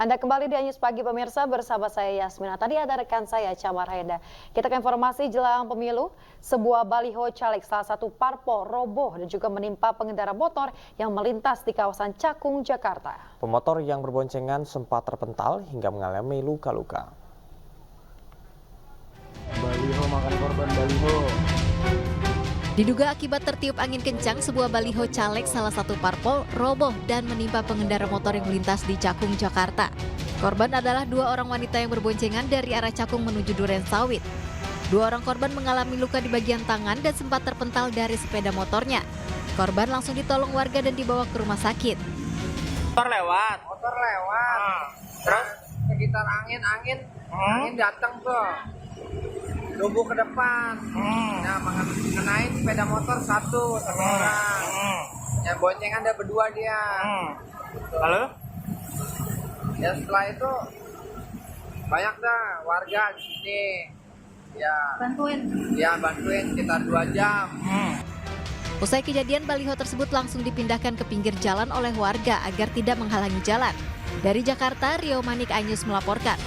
Anda kembali di Anyus Pagi pemirsa bersama saya Yasmina. Tadi ada rekan saya Camar Heda. Kita ke informasi jelang pemilu. Sebuah baliho caleg salah satu parpol roboh dan juga menimpa pengendara motor yang melintas di kawasan Cakung, Jakarta. Pemotor yang berboncengan sempat terpental hingga mengalami luka-luka. Baliho makan korban baliho. Diduga akibat tertiup angin kencang, sebuah baliho caleg salah satu parpol roboh dan menimpa pengendara motor yang melintas di Cakung, Jakarta. Korban adalah dua orang wanita yang berboncengan dari arah Cakung menuju Durensawit. Dua orang korban mengalami luka di bagian tangan dan sempat terpental dari sepeda motornya. Korban langsung ditolong warga dan dibawa ke rumah sakit. Motor lewat. Terus sekitar angin datang tuh. Lubuh ke depan. Nah, mengenai sepeda motor satu orang. Ya boncengan ada berdua dia. Lalu? Ya setelah itu banyak dah warga di sini. Ya bantuin sekitar 2 jam. Usai kejadian, baliho tersebut langsung dipindahkan ke pinggir jalan oleh warga agar tidak menghalangi jalan. Dari Jakarta, Rio Manik Anyus melaporkan.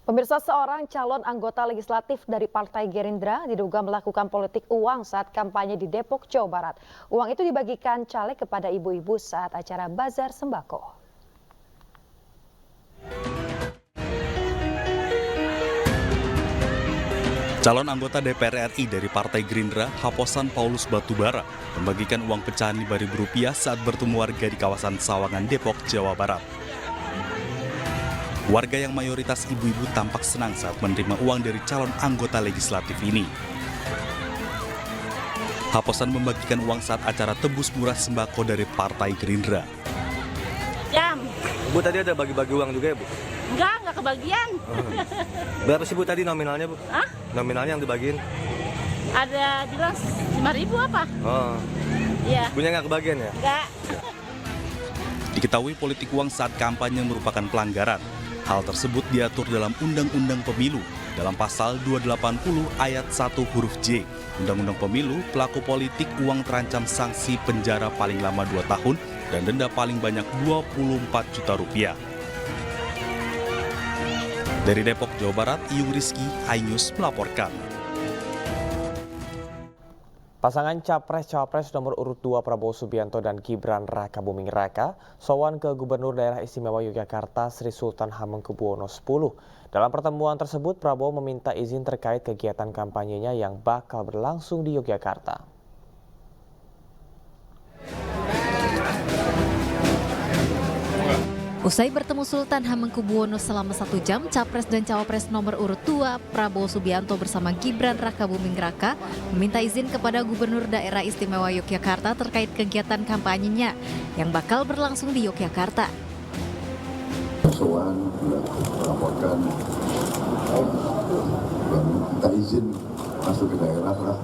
Pemirsa, seorang calon anggota legislatif dari Partai Gerindra diduga melakukan politik uang saat kampanye di Depok, Jawa Barat. Uang itu dibagikan caleg kepada ibu-ibu saat acara bazar sembako. Calon anggota DPR RI dari Partai Gerindra, Haposan Paulus Batubara, membagikan uang pecahan Rp5.000 saat bertemu warga di kawasan Sawangan, Depok, Jawa Barat. Warga yang mayoritas ibu-ibu tampak senang saat menerima uang dari calon anggota legislatif ini. Haposan membagikan uang saat acara tebus murah sembako dari Partai Gerindra. Jam. Bu tadi ada bagi-bagi uang juga ya Bu? Enggak kebagian. Berapa sih Bu tadi nominalnya Bu? Hah? Nominalnya yang dibagiin? Ada jelas 5.000 apa? Oh, Iya. punya nggak kebagian ya? Enggak. Diketahui politik uang saat kampanye merupakan pelanggaran. Hal tersebut diatur dalam Undang-Undang Pemilu dalam pasal 280 ayat 1 huruf J. Undang-Undang Pemilu, pelaku politik uang terancam sanksi penjara paling lama 2 tahun dan denda paling banyak Rp24 juta. Dari Depok, Jawa Barat, Iyung Rizky, iNews melaporkan. Pasangan Capres-Cawapres nomor urut 2 Prabowo Subianto dan Gibran Rakabuming Raka sowan ke Gubernur Daerah Istimewa Yogyakarta Sri Sultan Hamengkubuwono X. Dalam pertemuan tersebut, Prabowo meminta izin terkait kegiatan kampanyenya yang bakal berlangsung di Yogyakarta. Usai bertemu Sultan Hamengkubuwono selama 1 jam, Capres dan Cawapres nomor urut 2 Prabowo Subianto bersama Gibran Rakabuming Raka meminta izin kepada Gubernur Daerah Istimewa Yogyakarta terkait kegiatan kampanyenya yang bakal berlangsung di Yogyakarta. Soan melaporkan minta izin masuk ke daerah lah,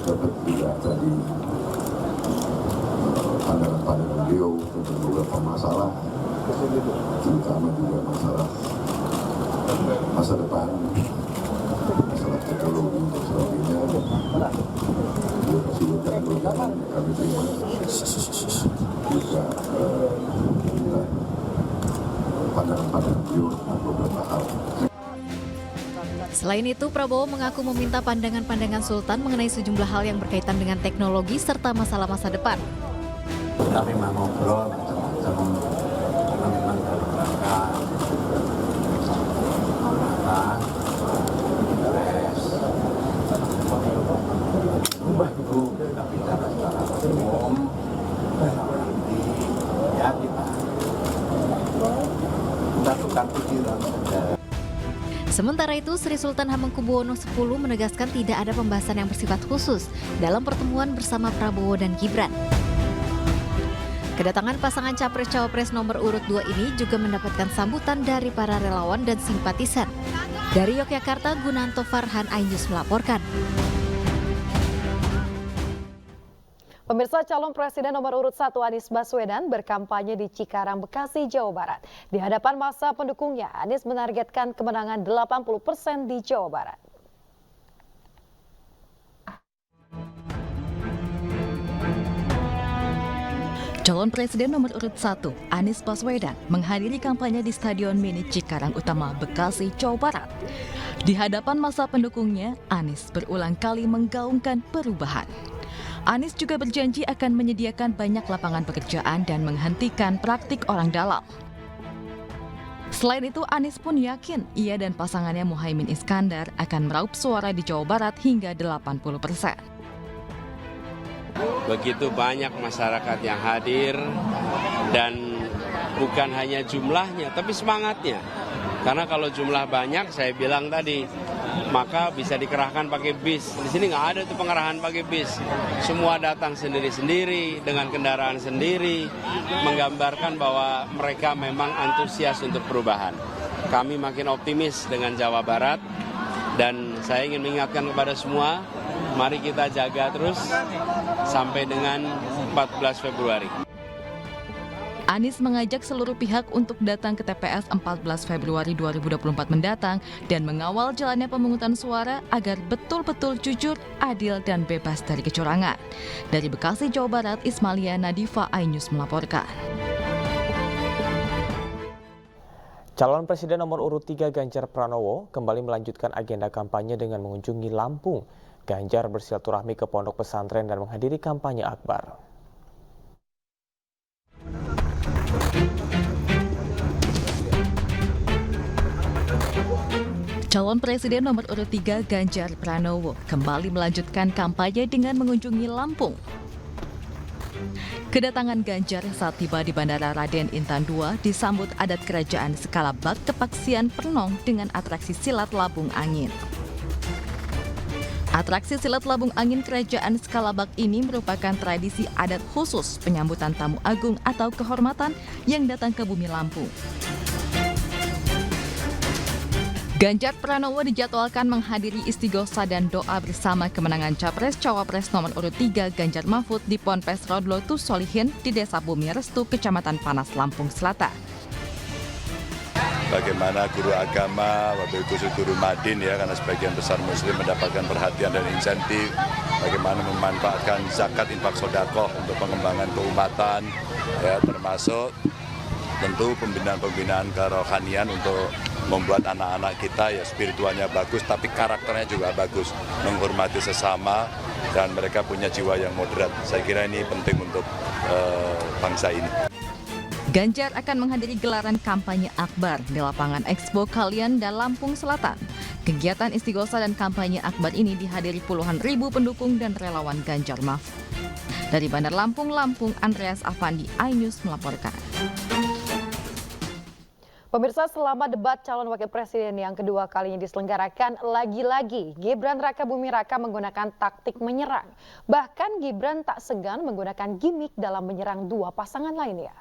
dapat juga tadi pandangan-pandangan beliau tentang beberapa masalah, terutama juga masalah masa depan, masalah teknologi dan sebagainya. Beliau kasih wejangan kami terima juga pandangan-pandangan beliau tentang beberapa hal. Selain itu, Prabowo mengaku meminta pandangan-pandangan Sultan mengenai sejumlah hal yang berkaitan dengan teknologi serta masalah masa depan. Kita memang ngobrol macam-macam karena memang dalam rangka rumah itu kita bicara secara umum nanti ya kita tukar pikiran saja. Sementara itu, Sri Sultan Hamengkubuwono X menegaskan tidak ada pembahasan yang bersifat khusus dalam pertemuan bersama Prabowo dan Gibran. Kedatangan pasangan Capres-Cawapres nomor urut 2 ini juga mendapatkan sambutan dari para relawan dan simpatisan. Dari Yogyakarta, Gunanto Farhan, iNews melaporkan. Pemirsa, calon presiden nomor urut 1 Anies Baswedan berkampanye di Cikarang, Bekasi, Jawa Barat. Di hadapan massa pendukungnya, Anies menargetkan kemenangan 80% di Jawa Barat. Calon Presiden nomor urut 1, Anies Baswedan, menghadiri kampanye di Stadion Mini Cikarang Utama, Bekasi, Jawa Barat. Di hadapan masa pendukungnya, Anies berulang kali menggaungkan perubahan. Anies juga berjanji akan menyediakan banyak lapangan pekerjaan dan menghentikan praktik orang dalam. Selain itu, Anies pun yakin ia dan pasangannya Muhaimin Iskandar akan meraup suara di Jawa Barat hingga 80%. Begitu banyak masyarakat yang hadir dan bukan hanya jumlahnya tapi semangatnya. Karena kalau jumlah banyak, saya bilang tadi, maka bisa dikerahkan pakai bis. Di sini nggak ada tuh pengerahan pakai bis. Semua datang sendiri-sendiri dengan kendaraan sendiri, menggambarkan bahwa mereka memang antusias untuk perubahan. Kami makin optimis dengan Jawa Barat dan saya ingin mengingatkan kepada semua, mari kita jaga terus sampai dengan 14 Februari. Anies mengajak seluruh pihak untuk datang ke TPS 14 Februari 2024 mendatang dan mengawal jalannya pemungutan suara agar betul-betul jujur, adil, dan bebas dari kecurangan. Dari Bekasi, Jawa Barat, Ismalia Nadifa, iNews melaporkan. Calon Presiden nomor urut 3 Ganjar Pranowo kembali melanjutkan agenda kampanye dengan mengunjungi Lampung. Ganjar bersilaturahmi ke pondok pesantren dan menghadiri kampanye akbar. Calon Presiden nomor urut 3 Ganjar Pranowo kembali melanjutkan kampanye dengan mengunjungi Lampung. Kedatangan Ganjar saat tiba di Bandara Raden Intan II disambut adat kerajaan skala bak Kepaksian Pernong dengan atraksi silat labung angin. Atraksi silat labung angin kerajaan skala bak ini merupakan tradisi adat khusus penyambutan tamu agung atau kehormatan yang datang ke bumi Lampung. Ganjar Pranowo dijadwalkan menghadiri istighosa dan doa bersama kemenangan Capres-Cawapres nomor urut 3 Ganjar Mahfud di Ponpes Rodlotus Solihin di Desa Bumi Restu, Kecamatan Panas, Lampung Selatan. Bagaimana guru agama, wabil khusus guru Madin ya, karena sebagian besar muslim mendapatkan perhatian dan insentif. Bagaimana memanfaatkan zakat infak sodakoh untuk pengembangan keumatan, ya, termasuk tentu pembinaan-pembinaan kerohanian untuk membuat anak-anak kita ya spiritualnya bagus, tapi karakternya juga bagus, menghormati sesama dan mereka punya jiwa yang moderat. Saya kira ini penting untuk bangsa ini. Ganjar akan menghadiri gelaran kampanye akbar di lapangan Expo Kalian dan Lampung Selatan. Kegiatan istighosa dan kampanye akbar ini dihadiri puluhan ribu pendukung dan relawan Ganjar Mahfud. Dari Bandar Lampung, Andreas Afandi, iNews melaporkan. Pemirsa, selama debat calon wakil presiden yang kedua kalinya diselenggarakan, lagi-lagi Gibran Rakabuming Raka menggunakan taktik menyerang. Bahkan Gibran tak segan menggunakan gimmick dalam menyerang dua pasangan lainnya.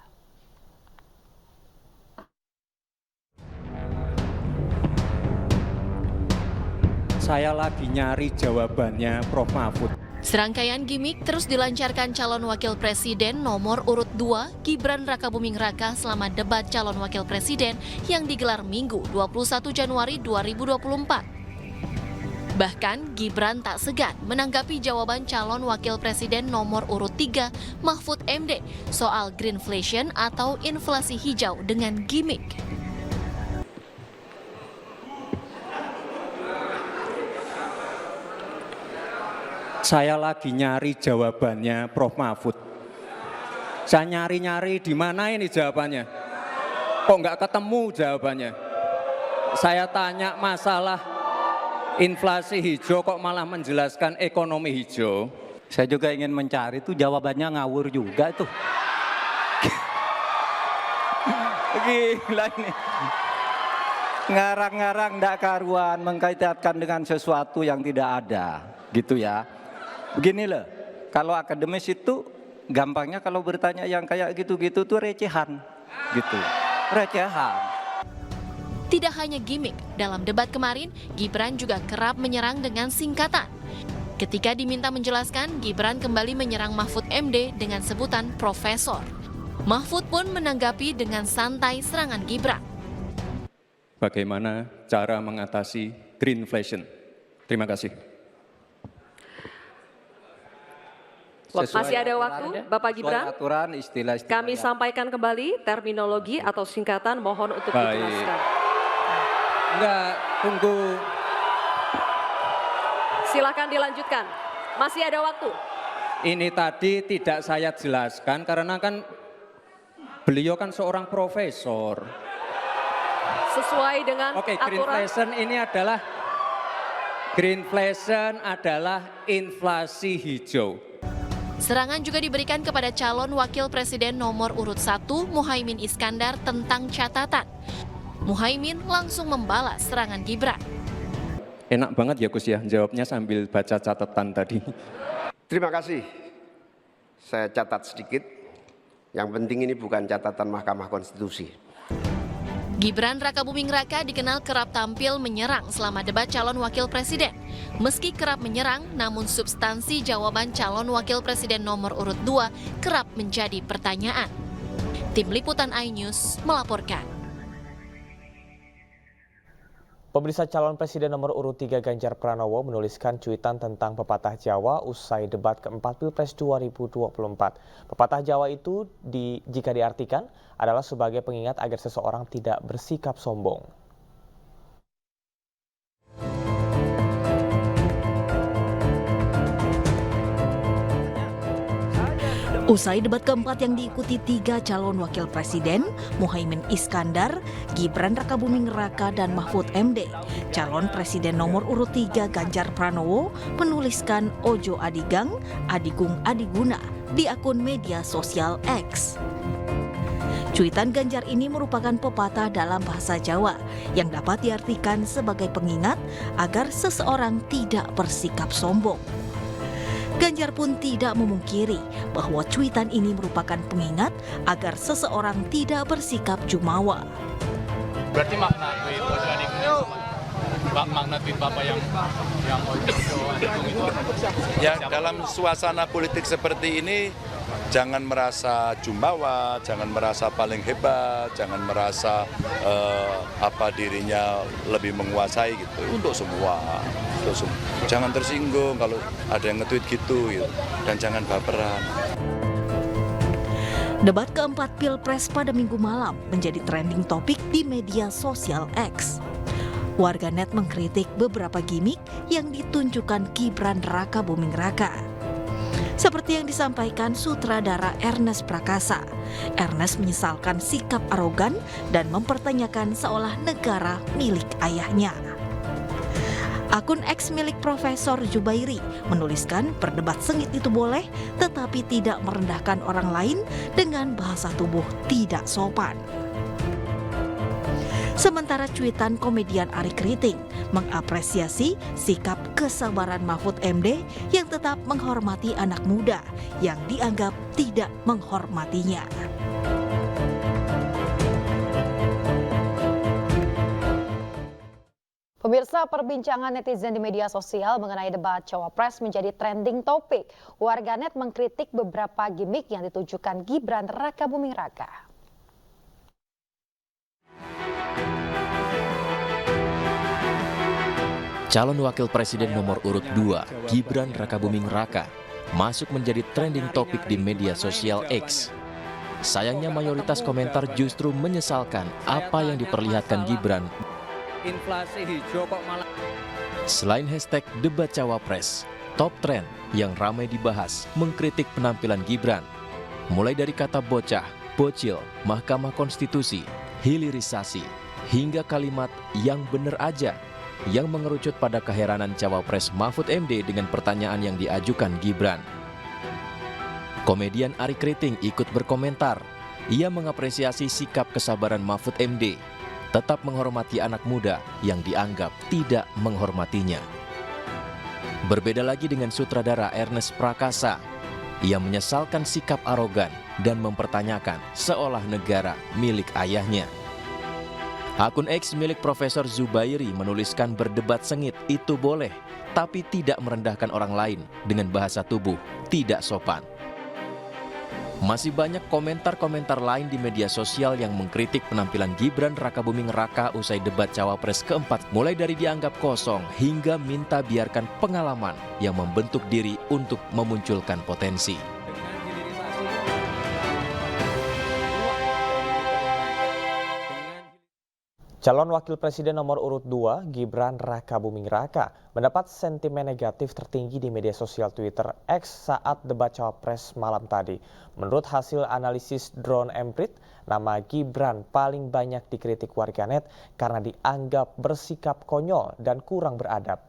Saya lagi nyari jawabannya Prof. Mahfud. Serangkaian gimmick terus dilancarkan calon wakil presiden nomor urut 2 Gibran Rakabuming Raka selama debat calon wakil presiden yang digelar Minggu 21 Januari 2024. Bahkan Gibran tak segan menanggapi jawaban calon wakil presiden nomor urut 3 Mahfud MD soal greenflation atau inflasi hijau dengan gimmick. Saya lagi nyari jawabannya Prof. Mahfud. Saya nyari-nyari di mana ini jawabannya. Kok nggak ketemu jawabannya. Saya tanya masalah inflasi hijau kok malah menjelaskan ekonomi hijau. Saya juga ingin mencari itu jawabannya ngawur juga tuh. Gila ini. Ngarang-ngarang ndak karuan mengkaitkan dengan sesuatu yang tidak ada. Gitu ya. Begini loh, kalau akademis itu gampangnya kalau bertanya yang kayak gitu-gitu tuh recehan, gitu, recehan. Tidak hanya gimmick, dalam debat kemarin Gibran juga kerap menyerang dengan singkatan. Ketika diminta menjelaskan, Gibran kembali menyerang Mahfud MD dengan sebutan Profesor. Mahfud pun menanggapi dengan santai serangan Gibran. Bagaimana cara mengatasi greenflation? Terima kasih. Masih ada waktu, Bapak Gibran. Aturan, istilah. Kami sampaikan kembali terminologi atau singkatan, mohon untuk dijelaskan. Enggak, tunggu. Silakan dilanjutkan. Masih ada waktu. Ini tadi tidak saya jelaskan karena kan beliau kan seorang profesor. Sesuai dengan Oke, aturan. Greenflation adalah inflasi hijau. Serangan juga diberikan kepada calon wakil presiden nomor urut 1 Muhaimin Iskandar tentang catatan. Muhaimin langsung membalas serangan Gibran. Enak banget ya Gus ya, jawabnya sambil baca catatan tadi. Terima kasih. Saya catat sedikit. Yang penting ini bukan catatan Mahkamah Konstitusi. Gibran Rakabuming Raka dikenal kerap tampil menyerang selama debat calon wakil presiden. Meski kerap menyerang, namun substansi jawaban calon wakil presiden nomor urut 2 kerap menjadi pertanyaan. Tim Liputan iNews melaporkan. Pemirsa, calon presiden nomor urut 3 Ganjar Pranowo menuliskan cuitan tentang pepatah Jawa usai debat keempat Pilpres 2024. Pepatah Jawa itu jika diartikan adalah sebagai pengingat agar seseorang tidak bersikap sombong. Usai debat keempat yang diikuti 3 calon wakil presiden, Muhaimin Iskandar, Gibran Rakabuming Raka, dan Mahfud MD, calon presiden nomor urut 3 Ganjar Pranowo menuliskan Ojo Adigang, Adigung Adiguna di akun media sosial X. Cuitan Ganjar ini merupakan pepatah dalam bahasa Jawa yang dapat diartikan sebagai pengingat agar seseorang tidak bersikap sombong. Ganjar pun tidak memungkiri bahwa cuitan ini merupakan pengingat agar seseorang tidak bersikap jumawa. Berarti makna tweet Ojo Adigung makna tweet Bapak yang Ojo Adigung itu? Ya, dalam suasana politik seperti ini jangan merasa jumawa, jangan merasa paling hebat, jangan merasa dirinya lebih menguasai gitu. Untuk semua. Jangan tersinggung kalau ada yang nge-tweet gitu, dan jangan baperan. Debat keempat Pilpres pada Minggu malam menjadi trending topik di media sosial X. Warganet mengkritik beberapa gimmick yang ditunjukkan Gibran Rakabuming Raka. Seperti yang disampaikan sutradara Ernest Prakasa, Ernest menyesalkan sikap arogan dan mempertanyakan seolah negara milik ayahnya. Akun X milik Profesor Zubairi menuliskan berdebat sengit itu boleh, tetapi tidak merendahkan orang lain dengan bahasa tubuh tidak sopan. Sementara cuitan komedian Ari Kriting mengapresiasi sikap kesabaran Mahfud MD yang tetap menghormati anak muda yang dianggap tidak menghormatinya. Pemirsa, perbincangan netizen di media sosial mengenai debat Cawapres menjadi trending topik. Warganet mengkritik beberapa gimmick yang ditujukan Gibran Rakabuming Raka. Calon wakil presiden nomor urut 2, Gibran Rakabuming Raka, masuk menjadi trending topik di media sosial X. Sayangnya mayoritas komentar justru menyesalkan apa yang diperlihatkan Gibran. Inflasi hijau kok malah. Selain hashtag debat Cawapres, top trend yang ramai dibahas mengkritik penampilan Gibran. Mulai dari kata bocah, bocil, Mahkamah Konstitusi, hilirisasi, hingga kalimat yang bener aja yang mengerucut pada keheranan Cawapres Mahfud MD dengan pertanyaan yang diajukan Gibran. Komedian Ari Kriting ikut berkomentar. Ia mengapresiasi sikap kesabaran Mahfud MD, tetap menghormati anak muda yang dianggap tidak menghormatinya. Berbeda lagi dengan sutradara Ernest Prakasa. Ia menyesalkan sikap arogan dan mempertanyakan seolah negara milik ayahnya. Akun X milik Profesor Zubairi menuliskan berdebat sengit itu boleh, tapi tidak merendahkan orang lain dengan bahasa tubuh tidak sopan. Masih banyak komentar-komentar lain di media sosial yang mengkritik penampilan Gibran Rakabuming Raka usai debat Cawapres keempat, mulai dari dianggap kosong hingga minta biarkan pengalaman yang membentuk diri untuk memunculkan potensi. Calon Wakil Presiden nomor urut 2, Gibran Rakabuming Raka, mendapat sentimen negatif tertinggi di media sosial Twitter X saat debat Cawapres malam tadi. Menurut hasil analisis drone Emprit, nama Gibran paling banyak dikritik warganet karena dianggap bersikap konyol dan kurang beradab.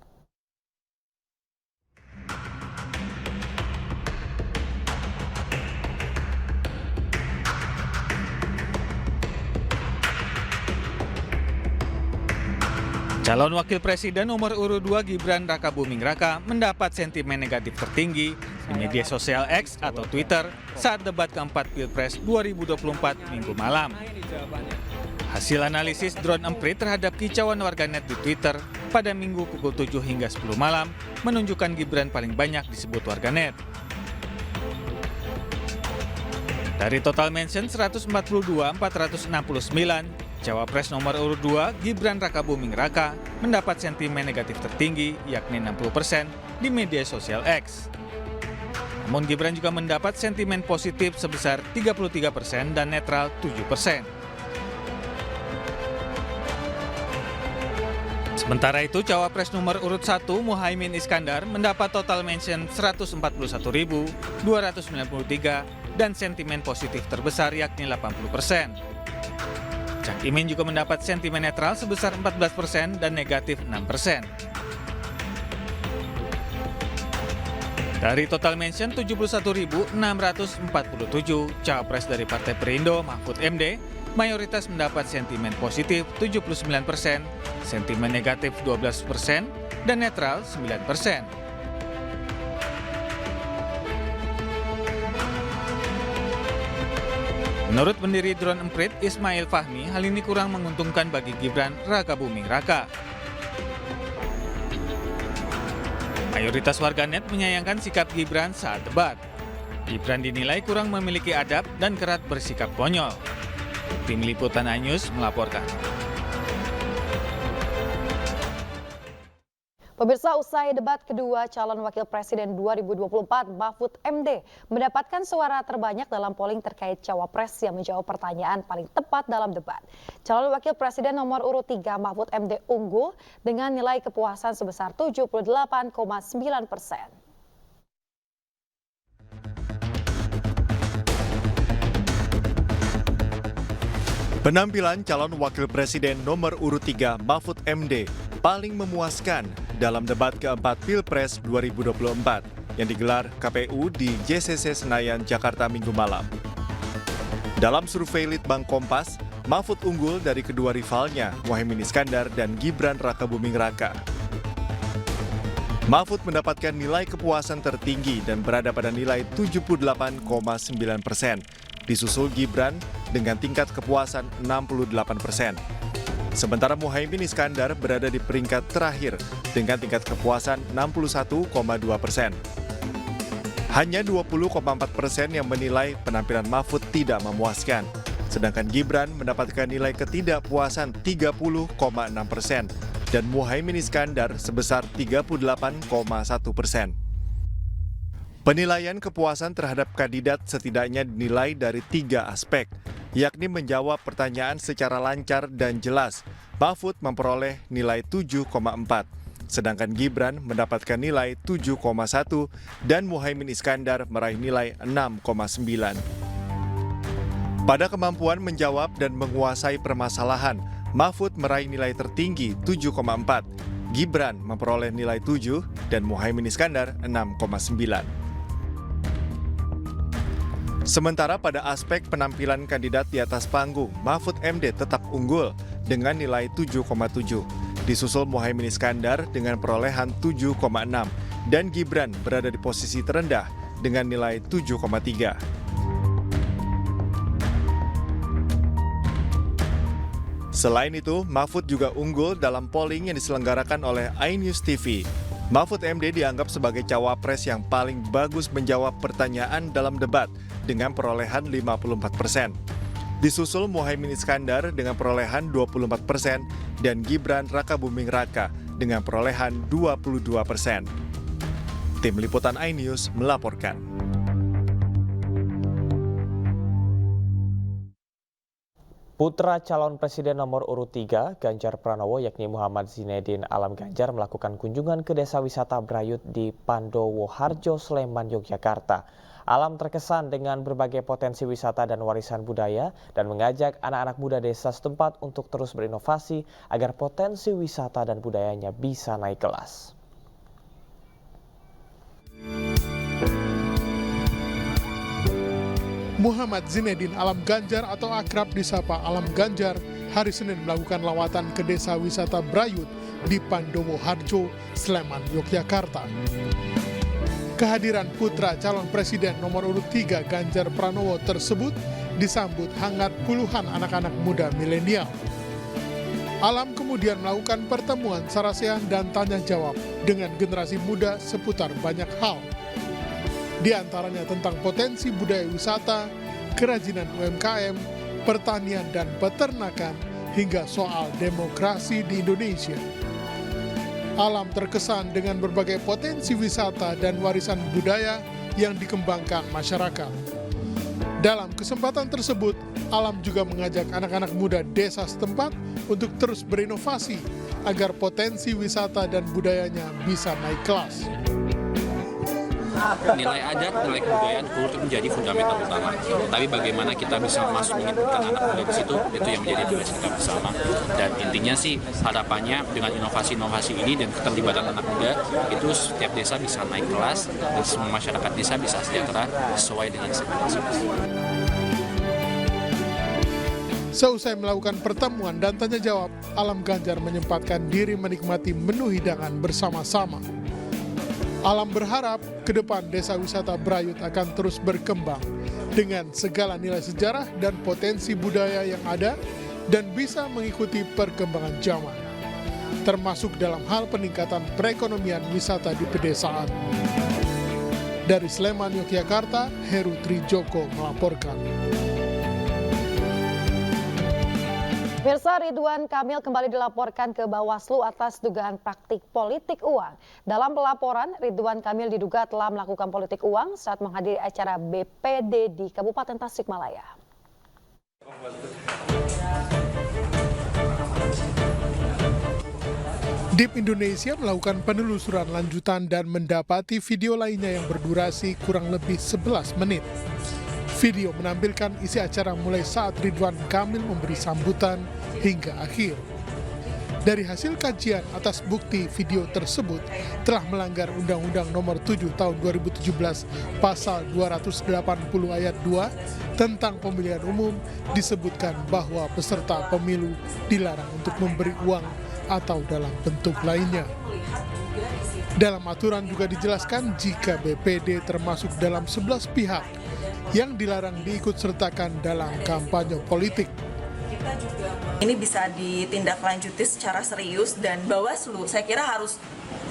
Calon Wakil Presiden nomor urut 2 Gibran Rakabuming Raka mendapat sentimen negatif tertinggi di media sosial X atau Twitter saat debat keempat Pilpres 2024 Minggu malam. Hasil analisis drone Emprit terhadap kicauan warganet di Twitter pada Minggu pukul 7 hingga 10 malam menunjukkan Gibran paling banyak disebut warganet. Dari total mention 142.469, Cawapres nomor urut 2 Gibran Rakabuming Raka mendapat sentimen negatif tertinggi yakni 60% di media sosial X. Namun Gibran juga mendapat sentimen positif sebesar 33% dan netral 7%. Sementara itu Cawapres nomor urut 1 Muhaimin Iskandar mendapat total mention 141.293 dan sentimen positif terbesar yakni 80%. Cak Imin juga mendapat sentimen netral sebesar 14% dan negatif 6%. Dari total mention 71.647, Cawapres dari Partai Perindo Mahfud MD mayoritas mendapat sentimen positif 79%, sentimen negatif 12%, dan netral 9%. Menurut pendiri drone Emprit, Ismail Fahmi, hal ini kurang menguntungkan bagi Gibran Rakabuming Raka. Mayoritas warganet menyayangkan sikap Gibran saat debat. Gibran dinilai kurang memiliki adab dan kerap bersikap konyol. Tim Liputan iNews melaporkan. Pemirsa, usai debat kedua calon wakil presiden 2024 Mahfud MD mendapatkan suara terbanyak dalam polling terkait cawapres yang menjawab pertanyaan paling tepat dalam debat. Calon wakil presiden nomor urut 3 Mahfud MD unggul dengan nilai kepuasan sebesar 78,9%. Penampilan calon wakil presiden nomor urut 3 Mahfud MD paling memuaskan dalam debat keempat Pilpres 2024 yang digelar KPU di JCC Senayan, Jakarta Minggu malam. Dalam survei Litbang Kompas, Mahfud unggul dari kedua rivalnya, Muhaimin Iskandar dan Gibran Rakabuming Raka. Mahfud mendapatkan nilai kepuasan tertinggi dan berada pada nilai 78,9%, disusul Gibran dengan tingkat kepuasan 68%. Sementara Muhaimin Iskandar berada di peringkat terakhir dengan tingkat kepuasan 61,2%. Hanya 20,4% yang menilai penampilan Mahfud tidak memuaskan, sedangkan Gibran mendapatkan nilai ketidakpuasan 30,6% dan Muhaimin Iskandar sebesar 38,1%. Penilaian kepuasan terhadap kandidat setidaknya dinilai dari 3 aspek, yakni menjawab pertanyaan secara lancar dan jelas. Mahfud memperoleh nilai 7,4, sedangkan Gibran mendapatkan nilai 7,1 dan Muhaimin Iskandar meraih nilai 6,9. Pada kemampuan menjawab dan menguasai permasalahan, Mahfud meraih nilai tertinggi 7,4, Gibran memperoleh nilai 7 dan Muhaimin Iskandar 6,9. Sementara pada aspek penampilan kandidat di atas panggung, Mahfud MD tetap unggul dengan nilai 7,7. Disusul Muhaimin Iskandar dengan perolehan 7,6 dan Gibran berada di posisi terendah dengan nilai 7,3. Selain itu, Mahfud juga unggul dalam polling yang diselenggarakan oleh iNews TV. Mahfud MD dianggap sebagai cawapres yang paling bagus menjawab pertanyaan dalam debat dengan perolehan 54%. Disusul Muhaimin Iskandar dengan perolehan 24% dan Gibran Rakabuming Raka dengan perolehan 22%. Tim Liputan iNews melaporkan. Putra calon presiden nomor urut 3, Ganjar Pranowo yakni Muhammad Zinedin Alam Ganjar melakukan kunjungan ke desa wisata Brayut di Pandowo Harjo, Sleman, Yogyakarta. Alam terkesan dengan berbagai potensi wisata dan warisan budaya dan mengajak anak-anak muda desa setempat untuk terus berinovasi agar potensi wisata dan budayanya bisa naik kelas. Muhammad Zinedin Alam Ganjar atau akrab disapa Alam Ganjar hari Senin melakukan lawatan ke desa wisata Brayut di Pandowo Harjo, Sleman, Yogyakarta. Kehadiran putra calon presiden nomor urut 3 Ganjar Pranowo tersebut disambut hangat puluhan anak-anak muda milenial. Alam kemudian melakukan pertemuan sarasehan dan tanya jawab dengan generasi muda seputar banyak hal. Di antaranya tentang potensi budaya wisata, kerajinan UMKM, pertanian dan peternakan, hingga soal demokrasi di Indonesia. Alam terkesan dengan berbagai potensi wisata dan warisan budaya yang dikembangkan masyarakat. Dalam kesempatan tersebut, Alam juga mengajak anak-anak muda desa setempat untuk terus berinovasi agar potensi wisata dan budayanya bisa naik kelas. Nilai adat, nilai kebudayaan, kultur menjadi fundamental utama. Tapi bagaimana kita bisa masuk mengingatkan anak muda di situ, itu yang menjadi tugas kita bersama. Dan intinya sih harapannya dengan inovasi-inovasi ini dan keterlibatan anak muda, itu setiap desa bisa naik kelas dan semua masyarakat desa bisa sejahtera sesuai dengan segala. Seusai melakukan pertemuan dan tanya jawab, Alam Ganjar menyempatkan diri menikmati menu hidangan bersama-sama. Alam berharap ke depan desa wisata Brayut akan terus berkembang dengan segala nilai sejarah dan potensi budaya yang ada dan bisa mengikuti perkembangan zaman, termasuk dalam hal peningkatan perekonomian wisata di pedesaan. Dari Sleman, Yogyakarta, Heru Trijoko melaporkan. Pemirsa, Ridwan Kamil kembali dilaporkan ke Bawaslu atas dugaan praktik politik uang. Dalam pelaporan, Ridwan Kamil diduga telah melakukan politik uang saat menghadiri acara BPD di Kabupaten Tasikmalaya. DIP Indonesia melakukan penelusuran lanjutan dan mendapati video lainnya yang berdurasi kurang lebih 11 menit. Video menampilkan isi acara mulai saat Ridwan Kamil memberi sambutan hingga akhir. Dari hasil kajian atas bukti video tersebut telah melanggar Undang-Undang Nomor 7 Tahun 2017 Pasal 280 Ayat 2 tentang pemilihan umum, disebutkan bahwa peserta pemilu dilarang untuk memberi uang atau dalam bentuk lainnya. Dalam aturan juga dijelaskan jika BPD termasuk dalam 11 pihak yang dilarang diikutsertakan dalam kampanye politik. Ini bisa ditindaklanjuti secara serius dan Bawaslu saya kira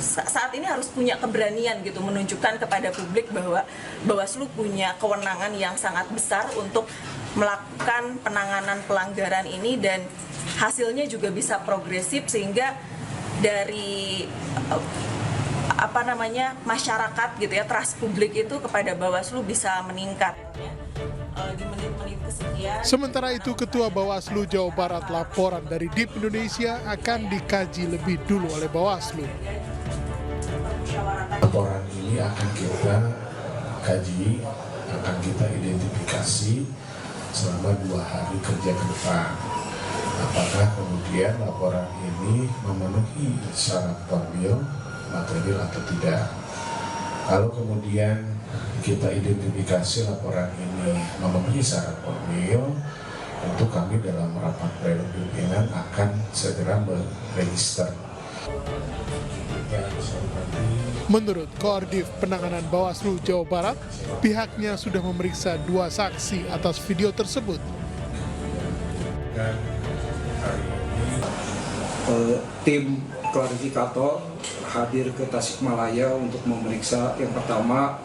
saat ini harus punya keberanian gitu menunjukkan kepada publik bahwa Bawaslu punya kewenangan yang sangat besar untuk melakukan penanganan pelanggaran ini dan hasilnya juga bisa progresif sehingga dari masyarakat gitu ya, trust publik itu kepada Bawaslu bisa meningkat. Di menit-menit kesekian. Sementara itu, Ketua Bawaslu Jawa Barat laporan dari DIP Indonesia akan dikaji lebih dulu oleh Bawaslu. Laporan ini akan kita kaji, akan kita identifikasi selama 2 hari kerja ke depan. Apakah kemudian laporan ini memenuhi syarat formil, material atau tidak. Kalau kemudian kita identifikasi laporan ini memenuhi syarat formil, tentu kami dalam rapat pleno pimpinan akan segera meregister. Menurut Koordif Penanganan Bawaslu Jawa Barat, pihaknya sudah memeriksa 2 saksi atas video tersebut. Dan hari ini tim klarifikator hadir ke Tasikmalaya untuk memeriksa yang pertama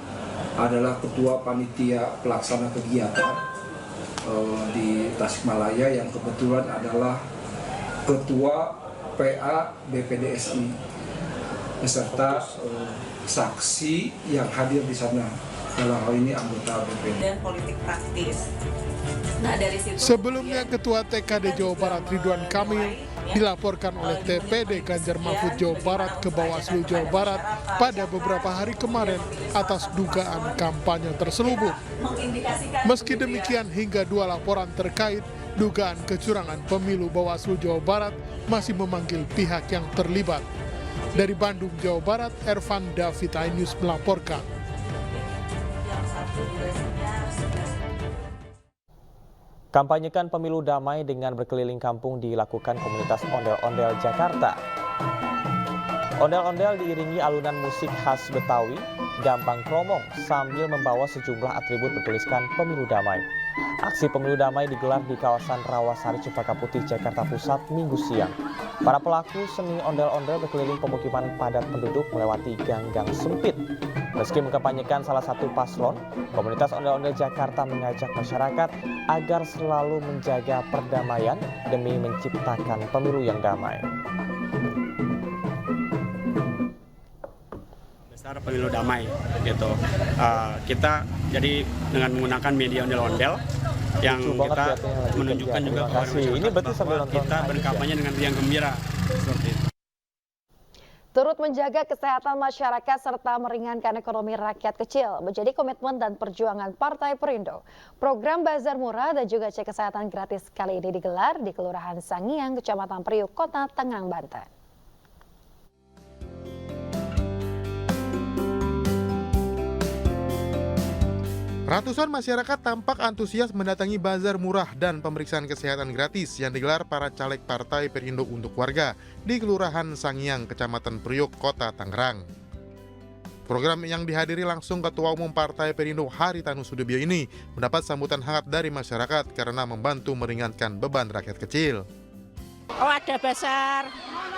adalah Ketua Panitia Pelaksana Kegiatan di Tasikmalaya yang kebetulan adalah Ketua PA BPDSI beserta saksi yang hadir di sana, dalam hal ini anggota BPD. Dan politik praktis. Nah, dari situ Sebelumnya Ketua TKD Jawa Barat Ridwan Kamil dilaporkan oleh TPD Ganjar Mahfud Jawa Barat ke Bawaslu Jawa Barat pada beberapa hari kemarin atas dugaan kampanye terselubung. Meski demikian, hingga 2 laporan terkait dugaan kecurangan pemilu Bawaslu Jawa Barat masih memanggil pihak yang terlibat. Dari Bandung, Jawa Barat, Ervan David, iNews melaporkan. Kampanyekan pemilu damai dengan berkeliling kampung dilakukan komunitas ondel-ondel Jakarta. Ondel-ondel diiringi alunan musik khas Betawi, gambang kromong sambil membawa sejumlah atribut bertuliskan pemilu damai. Aksi pemilu damai digelar di kawasan Rawasari, Cempaka Putih, Jakarta Pusat, Minggu siang. Para pelaku seni ondel-ondel berkeliling pemukiman padat penduduk melewati gang-gang sempit. Meski mengkampanyekan salah satu paslon, komunitas ondel-ondel Jakarta mengajak masyarakat agar selalu menjaga perdamaian demi menciptakan pemilu yang damai. Besar pemilu damai, gitu. Kita jadi dengan menggunakan media ondel-ondel yang kita menunjukkan juga kepada masyarakat bahwa kita berkampanye dengan riang gembira, seperti itu. Turut menjaga kesehatan masyarakat serta meringankan ekonomi rakyat kecil menjadi komitmen dan perjuangan Partai Perindo. Program Bazar Murah dan juga cek kesehatan gratis kali ini digelar di Kelurahan Sangiang, Kecamatan Priuk, Kota Tangerang, Banten. Ratusan masyarakat tampak antusias mendatangi bazar murah dan pemeriksaan kesehatan gratis yang digelar para caleg Partai Perindo untuk warga di Kelurahan Sangiang, Kecamatan Priuk, Kota Tangerang. Program yang dihadiri langsung Ketua Umum Partai Perindo Haritanu Sudibyo ini mendapat sambutan hangat dari masyarakat karena membantu meringankan beban rakyat kecil. Oh, ada bazar,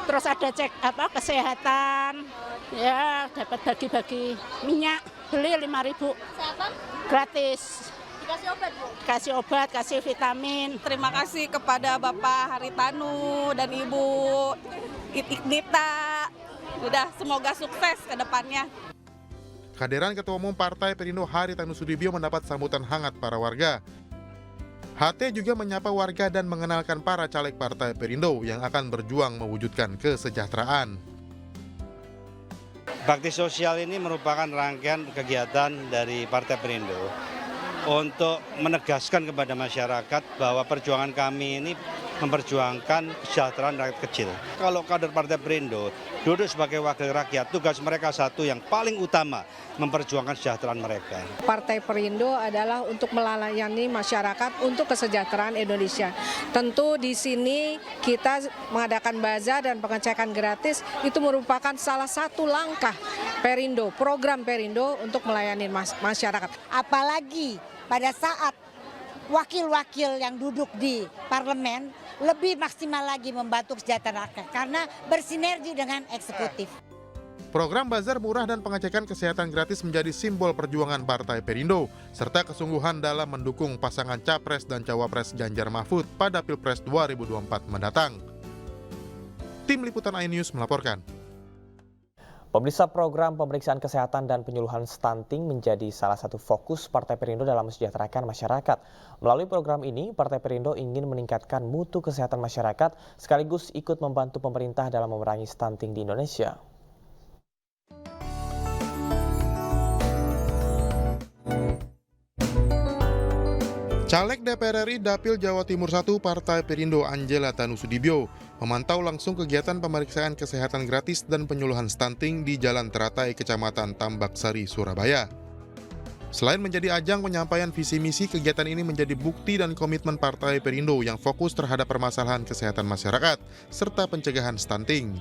terus ada cek kesehatan, ya dapat bagi-bagi minyak, beli 5.000 gratis. Dikasih obat, Bu? Kasih obat, kasih vitamin. Terima kasih kepada Bapak Haritanu dan Ibu Ignita. Udah, semoga sukses ke depannya. Kehadiran Ketua Umum Partai Perindo Haritanu Sudibyo mendapat sambutan hangat para warga. HT juga menyapa warga dan mengenalkan para caleg Partai Perindo yang akan berjuang mewujudkan kesejahteraan. Bakti sosial ini merupakan rangkaian kegiatan dari Partai Perindo untuk menegaskan kepada masyarakat bahwa perjuangan kami ini memperjuangkan kesejahteraan rakyat kecil. Kalau kader Partai Perindo duduk sebagai wakil rakyat, tugas mereka satu yang paling utama, memperjuangkan kesejahteraan mereka. Partai Perindo adalah untuk melayani masyarakat untuk kesejahteraan Indonesia. Tentu di sini kita mengadakan bazar dan pengecekan gratis itu merupakan salah satu langkah Perindo, program Perindo untuk melayani masyarakat. Apalagi pada saat wakil-wakil yang duduk di parlemen lebih maksimal lagi membantu kesejahteraan rakyat karena bersinergi dengan eksekutif. Program bazar murah dan pengecekan kesehatan gratis menjadi simbol perjuangan Partai Perindo serta kesungguhan dalam mendukung pasangan Capres dan Cawapres Ganjar Mahfud pada Pilpres 2024 mendatang. Tim Liputan iNews melaporkan. Pemirsa, program pemeriksaan kesehatan dan penyuluhan stunting menjadi salah satu fokus Partai Perindo dalam mensejahterakan masyarakat. Melalui program ini, Partai Perindo ingin meningkatkan mutu kesehatan masyarakat sekaligus ikut membantu pemerintah dalam memerangi stunting di Indonesia. Caleg DPR RI Dapil Jawa Timur 1 Partai Perindo Angela Tanu Sudibyo memantau langsung kegiatan pemeriksaan kesehatan gratis dan penyuluhan stunting di Jalan Teratai, Kecamatan Tambak Sari, Surabaya. Selain menjadi ajang penyampaian visi misi, kegiatan ini menjadi bukti dan komitmen Partai Perindo yang fokus terhadap permasalahan kesehatan masyarakat serta pencegahan stunting.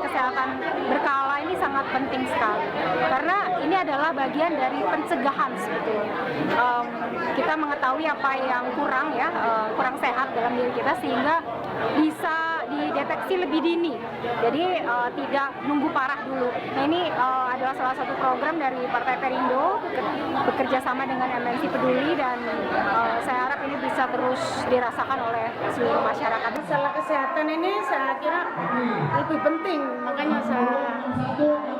Kesehatan berkala ini sangat penting sekali karena ini adalah bagian dari pencegahan sebetulnya. Kita mengetahui apa yang kurang sehat dalam diri kita sehingga bisa dideteksi lebih dini, jadi tidak nunggu parah dulu. Nah ini adalah salah satu program dari Partai Perindo bekerja sama dengan MNC Peduli, dan saya harap ini bisa terus dirasakan oleh seluruh masyarakat. Masalah kesehatan ini saya kira lebih penting, makanya saya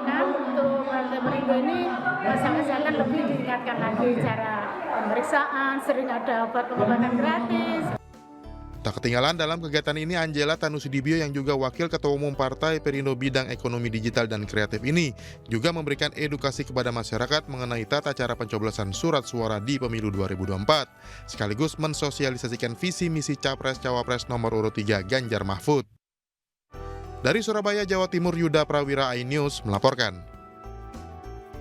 kan untuk Partai Perindo ini masalah kesehatan lebih ditingkatkan lagi, cara pemeriksaan, sering ada obat-obatan gratis. Tak ketinggalan dalam kegiatan ini Angela Tanusudibio yang juga Wakil Ketua Umum Partai Perindo bidang ekonomi digital dan kreatif ini juga memberikan edukasi kepada masyarakat mengenai tata cara pencoblosan surat suara di pemilu 2024, sekaligus mensosialisasikan visi misi Capres-Cawapres nomor urut 3 Ganjar Mahfud. Dari Surabaya, Jawa Timur, Yuda Prawira, iNews melaporkan.